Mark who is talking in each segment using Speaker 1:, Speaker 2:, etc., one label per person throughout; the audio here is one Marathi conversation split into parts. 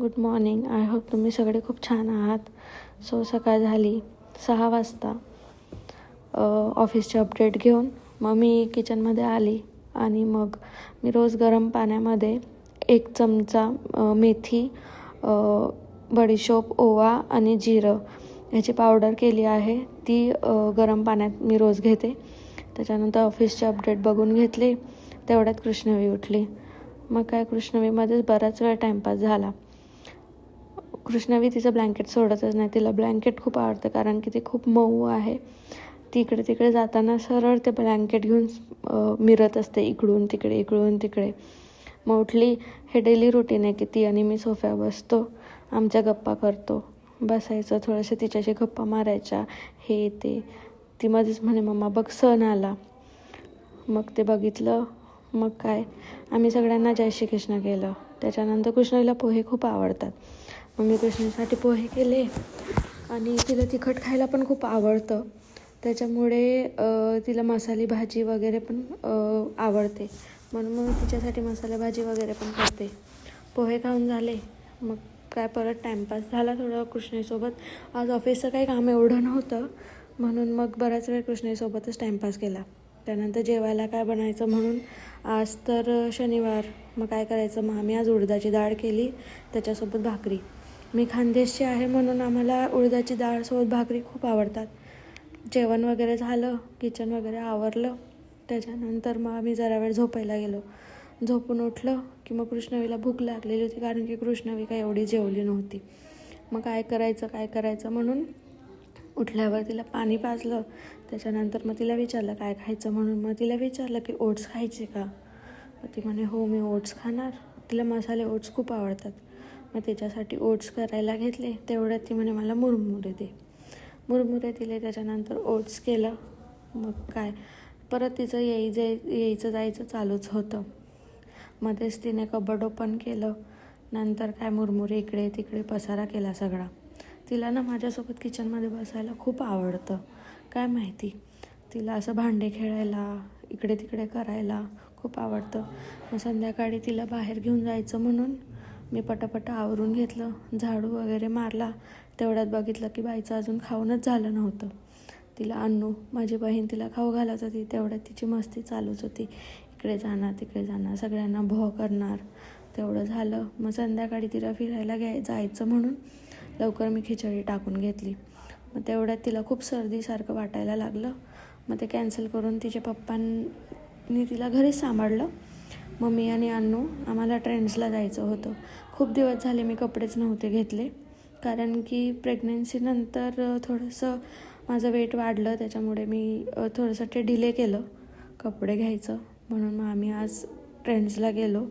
Speaker 1: Good morning. आय होप तुम्ही सगळे खूप छान आहात. सकाळ झाली 6 वाजता. ऑफिसचे अपडेट घेऊन मग मी किचनमध्ये आली आणि मग मी रोज गरम पाण्यामध्ये 1 चमचा मेथी, बडीशोप, ओवा आणि जिरं ह्याची पावडर केली आहे. ती गरम पाण्यात मी रोज घेते. त्याच्यानंतर ऑफिसचे अपडेट बघून घेतले. तेवढ्यात कृष्णवी उठली. मग काय कृष्णवीमध्येच बराच वेळ टाईमपास झाला. कृष्णवी तिचं ब्लँकेट सोडतच नाही. तिला ब्लँकेट खूप आवडतं कारण की ते खूप मऊ आहे. ती इकडे तिकडे जाताना सरळ ते ब्लँकेट घेऊन मिरत असते इकडून तिकडे इकडून तिकडे. मग उठली. हे डेली रुटीन आहे की ती आणि मी सोफ्यावर बसतो, आमच्या गप्पा करतो. बसायचं, थोडंसं तिच्याशी गप्पा मारायच्या, हे ते. ती मध्येच म्हणे मम्मा बघ सण आला. मग ते बघितलं. मग काय आम्ही सगळ्यांना जय श्री कृष्ण केलं. त्याच्यानंतर कृष्णवीला पोहे खूप आवडतात. मग मी कृष्णवीसाठी पोहे केले आणि तिला तिखट खायला पण खूप आवडतं. त्याच्यामुळे तिला मसाली भाजी वगैरे पण आवडते. म्हणून मग तिच्यासाठी मसाला भाजी वगैरे पण करते. पोहे खाऊन झाले. मग काय परत टाईमपास झाला थोडं कृष्णवीसोबत. आज ऑफिसचं काही काम एवढं नव्हतं म्हणून मग बराच वेळ कृष्णवीसोबतच टाईमपास केला. त्यानंतर जेवायला काय बनायचं म्हणून आज तर शनिवार. मग काय करायचं, मग आम्ही आज उडदाची डाळ केली, त्याच्यासोबत भाकरी. मी खानदेशची आहे म्हणून आम्हाला उडदाची डाळसोबत भाकरी खूप आवडतात. जेवण वगैरे झालं, किचन वगैरे आवरलं. त्याच्यानंतर मग आम्ही जरा वेळ झोपायला गेलो. झोपून उठलं की मग कृष्णवीला भूक लागलेली होती कारण की कृष्णवी काय एवढी जेवली नव्हती. मग काय करायचं म्हणून उठल्यावर तिला पाणी पाजलं. त्याच्यानंतर मग तिला विचारलं काय खायचं म्हणून. मग तिला विचारलं की ओट्स खायचे का. मग ती म्हणे हो मी ओट्स खाणार. तिला मसाले ओट्स खूप आवडतात. मग त्याच्यासाठी ओट्स करायला घेतले. तेवढ्यात ती म्हणे मला मुरमुरे दे. मुरमुरे दिले. त्याच्यानंतर ओट्स केलं. मग काय परत तिचं यायचं जायचं चालूच होतं. मध्येच तिने कबर्ड ओपन केलं. नंतर काय मुरमुरे इकडे तिकडे पसारा केला सगळा. तिला ना माझ्यासोबत किचनमध्ये बसायला खूप आवडतं. काय माहिती, तिला असं भांडे खेळायला, इकडे तिकडे करायला खूप आवडतं. मग संध्याकाळी तिला बाहेर घेऊन जायचं म्हणून मी पटापट आवरून घेतलं, झाडू वगैरे मारला. तेवढ्यात बघितलं की बाईचं अजून खाऊनच झालं नव्हतं. तिला अन्नू माझी बहीण तिला खाऊ घालत होती. तेवढ्यात तिची मस्ती चालूच होती. इकडे जाणार तिकडे जाणार, सगळ्यांना भो करणार. तेवढं झालं. मग संध्याकाळी तिला फिरायला जायचं म्हणून लवकर मी खिचडी टाकून घेतली. मग तेवढ्यात तिला खूप सर्दीसारखं वाटायला लागलं. मग ते कॅन्सल करून तिच्या पप्पांनी तिला घरीच सांभाळलं. मग मी आणि अन्नू आम्हाला ट्रेंड्सला जायचं होतं. खूप दिवस झाले मी कपडेच नव्हते घेतले कारण की प्रेग्नन्सीनंतर थोडंसं माझं वेट वाढलं. त्याच्यामुळे मी थोडंसं ते डिले केलं कपडे घ्यायचं. म्हणून मग आम्ही आज ट्रेंड्सला गेलो,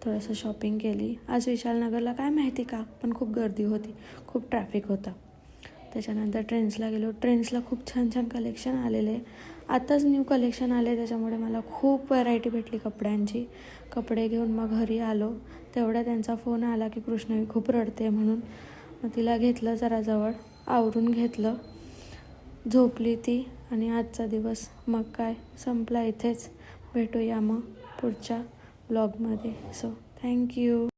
Speaker 1: थोडंसं शॉपिंग केली. आज विशालनगरला काय माहिती का पण खूप गर्दी होती, खूप ट्रॅफिक होता. त्याच्यानंतर ट्रेंड्सला गेलो. ट्रेंड्सला खूप छान छान कलेक्शन आलेले. आताच न्यू कलेक्शन आले. त्याच्यामुळे मला खूप व्हरायटी भेटली कपड्यांची. कपडे घेऊन मग घरी आलो. तेवढा त्यांचा फोन आला की कृष्णवी खूप रडते म्हणून. मग तिला घेतलं जरा जवळ, आवरून घेतलं. झोपली ती आणि आजचा दिवस मग काय संपला इथेच. भेटूया मग पुढच्या ब्लॉगमध्ये. थँक्यू.